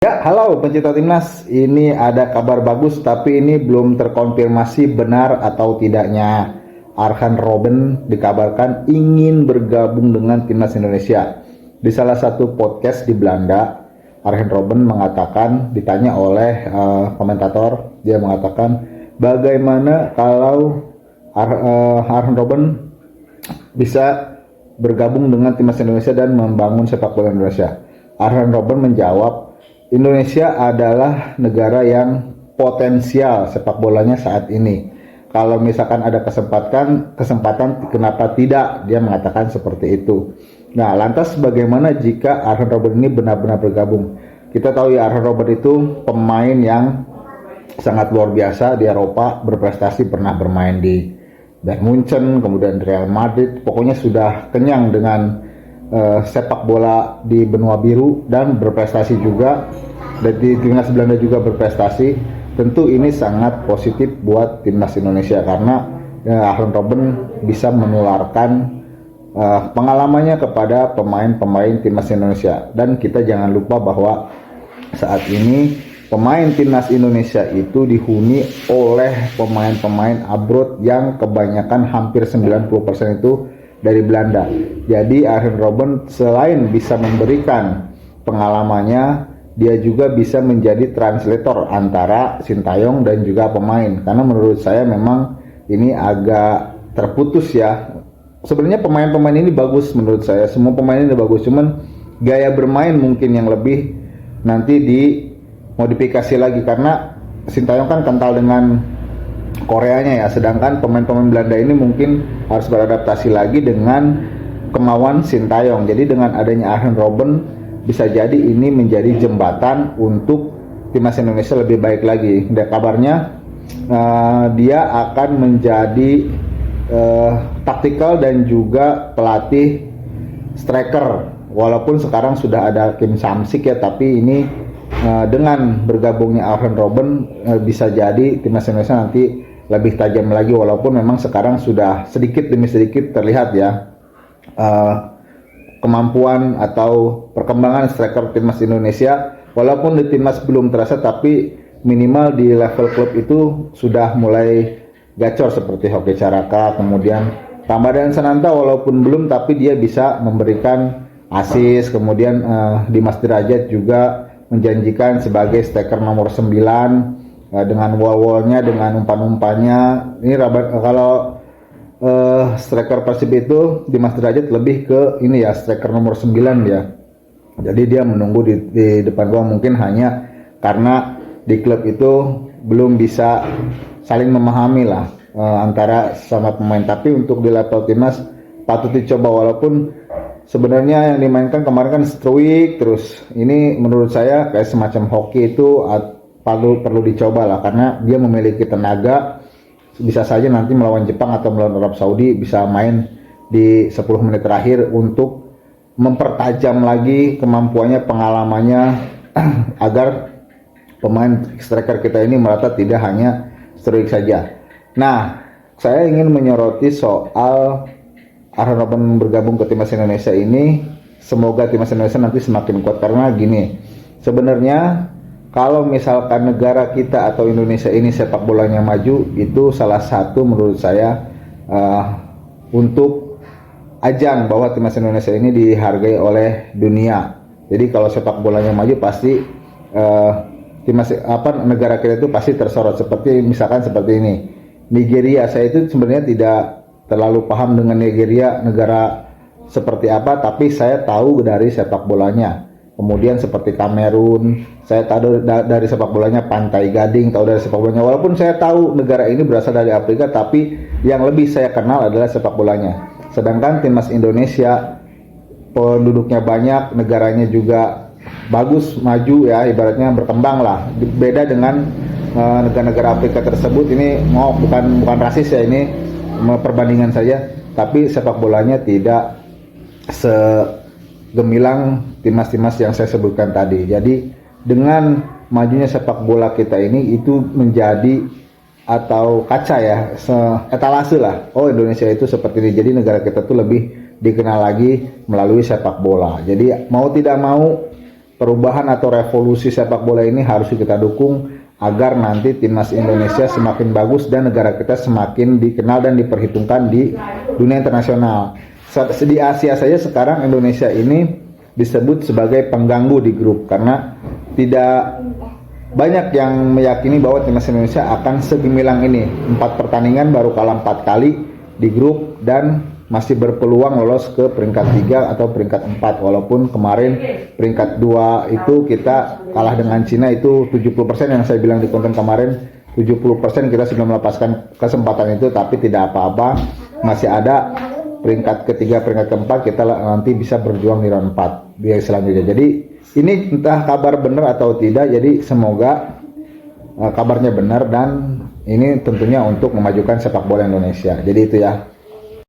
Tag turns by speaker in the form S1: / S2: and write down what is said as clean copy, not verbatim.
S1: Ya, halo pencinta timnas. Ini ada kabar bagus, tapi ini belum terkonfirmasi benar atau tidaknya. Arjen Robben dikabarkan ingin bergabung dengan timnas Indonesia. Di salah satu podcast di Belanda, Arjen Robben mengatakan, ditanya oleh komentator, dia mengatakan, bagaimana kalau Arjen Robben bisa bergabung dengan timnas Indonesia dan membangun sepak bola Indonesia. Arjen Robben menjawab, Indonesia adalah negara yang potensial sepak bolanya saat ini. Kalau misalkan ada kesempatan kenapa tidak? Dia mengatakan seperti itu. Nah, lantas bagaimana jika Arjen Robben ini benar-benar bergabung? Kita tahu ya, Arjen Robben itu pemain yang sangat luar biasa di Eropa, berprestasi, pernah bermain di Bayern Munchen, kemudian Real Madrid. Pokoknya sudah kenyang dengan sepak bola di benua biru dan berprestasi juga, dan di timnas Belanda juga berprestasi. Tentu ini sangat positif buat timnas Indonesia karena Arjen Robben bisa menularkan pengalamannya kepada pemain-pemain timnas Indonesia. Dan kita jangan lupa bahwa saat ini pemain timnas Indonesia itu dihuni oleh pemain-pemain abroad yang kebanyakan hampir 90% itu dari Belanda. Jadi Arjen Robben selain bisa memberikan pengalamannya, dia juga bisa menjadi translator antara Sintayong dan juga pemain. Karena menurut saya memang ini agak terputus ya. Sebenarnya pemain-pemain ini bagus menurut saya. Semua pemain ini bagus, cuman gaya bermain mungkin yang lebih nanti dimodifikasi lagi, karena Sintayong kan kental dengan Koreanya ya, sedangkan pemain-pemain Belanda ini mungkin harus beradaptasi lagi dengan kemauan Sintayong. Jadi dengan adanya Arjen Robben bisa jadi ini menjadi jembatan untuk timnas Indonesia lebih baik lagi. Dan kabarnya dia akan menjadi taktikal dan juga pelatih striker. Walaupun sekarang sudah ada Kim Samsik ya, tapi ini dengan bergabungnya Arjen Robben bisa jadi timnas Indonesia nanti lebih tajam lagi, walaupun memang sekarang sudah sedikit demi sedikit terlihat ya kemampuan atau perkembangan striker timnas Indonesia. Walaupun di timnas belum terasa, tapi minimal di level klub itu sudah mulai gacor, seperti Hoki Caraka, kemudian Ramadan Sananta walaupun belum, tapi dia bisa memberikan assist. Kemudian Dimas Derajat juga menjanjikan sebagai striker nomor 9 dengan wall-wallnya, dengan umpan-umpannya. Ini kalau striker Persib itu Dimas Derajat lebih ke ini ya, striker nomor 9 dia. Jadi dia menunggu di depan gawang, mungkin hanya karena di klub itu belum bisa saling memahami lah antara sama pemain. Tapi untuk di level timnas patut dicoba, walaupun sebenarnya yang dimainkan kemarin kan Struijk, terus ini menurut saya kayak semacam hoki itu perlu dicoba lah, karena dia memiliki tenaga. Bisa saja nanti melawan Jepang atau melawan Arab Saudi bisa main di 10 menit terakhir untuk mempertajam lagi kemampuannya, pengalamannya agar pemain striker kita ini merata tidak hanya Struijk saja. Nah, saya ingin menyoroti soal Arjen Robben bergabung ke timnas Indonesia ini. Semoga timnas Indonesia nanti semakin kuat, karena gini, sebenarnya kalau misalkan negara kita atau Indonesia ini sepak bolanya maju, itu salah satu menurut saya untuk ajang bahwa timnas Indonesia ini dihargai oleh dunia. Jadi kalau sepak bolanya maju pasti negara kita itu pasti tersorot. Seperti misalkan seperti ini, Nigeria. Saya itu sebenarnya tidak terlalu paham dengan Nigeria, negara seperti apa, tapi saya tahu dari sepak bolanya. Kemudian seperti Kamerun, saya tahu dari sepak bolanya. Pantai Gading, tahu dari sepak bolanya. Walaupun saya tahu negara ini berasal dari Afrika, tapi yang lebih saya kenal adalah sepak bolanya. Sedangkan timnas Indonesia penduduknya banyak, negaranya juga bagus, maju ya, ibaratnya berkembang lah. Beda dengan negara-negara Afrika tersebut. Ini bukan rasis ya, ini perbandingan saja, tapi sepak bolanya tidak segemilang timnas-timnas yang saya sebutkan tadi. Jadi dengan majunya sepak bola kita ini, itu menjadi atau kaca ya, etalase lah. Oh, Indonesia itu seperti ini. Jadi negara kita tuh lebih dikenal lagi melalui sepak bola. Jadi mau tidak mau perubahan atau revolusi sepak bola ini harus kita dukung agar nanti timnas Indonesia semakin bagus dan negara kita semakin dikenal dan diperhitungkan di dunia internasional. Di Asia saja sekarang Indonesia ini disebut sebagai pengganggu di grup karena tidak banyak yang meyakini bahwa timnas Indonesia akan segemilang ini. 4 pertandingan baru kalah 4 kali di grup dan masih berpeluang lolos ke peringkat 3 atau peringkat 4 walaupun kemarin peringkat 2 itu kita kalah dengan Cina itu 70% yang saya bilang di konten kemarin, 70% kita sudah melepaskan kesempatan itu, tapi tidak apa-apa, masih ada peringkat ketiga, peringkat keempat, kita nanti bisa berjuang di round 4 di selanjutnya. Jadi ini entah kabar benar atau tidak, jadi semoga kabarnya benar dan ini tentunya untuk memajukan sepak bola Indonesia. Jadi itu ya.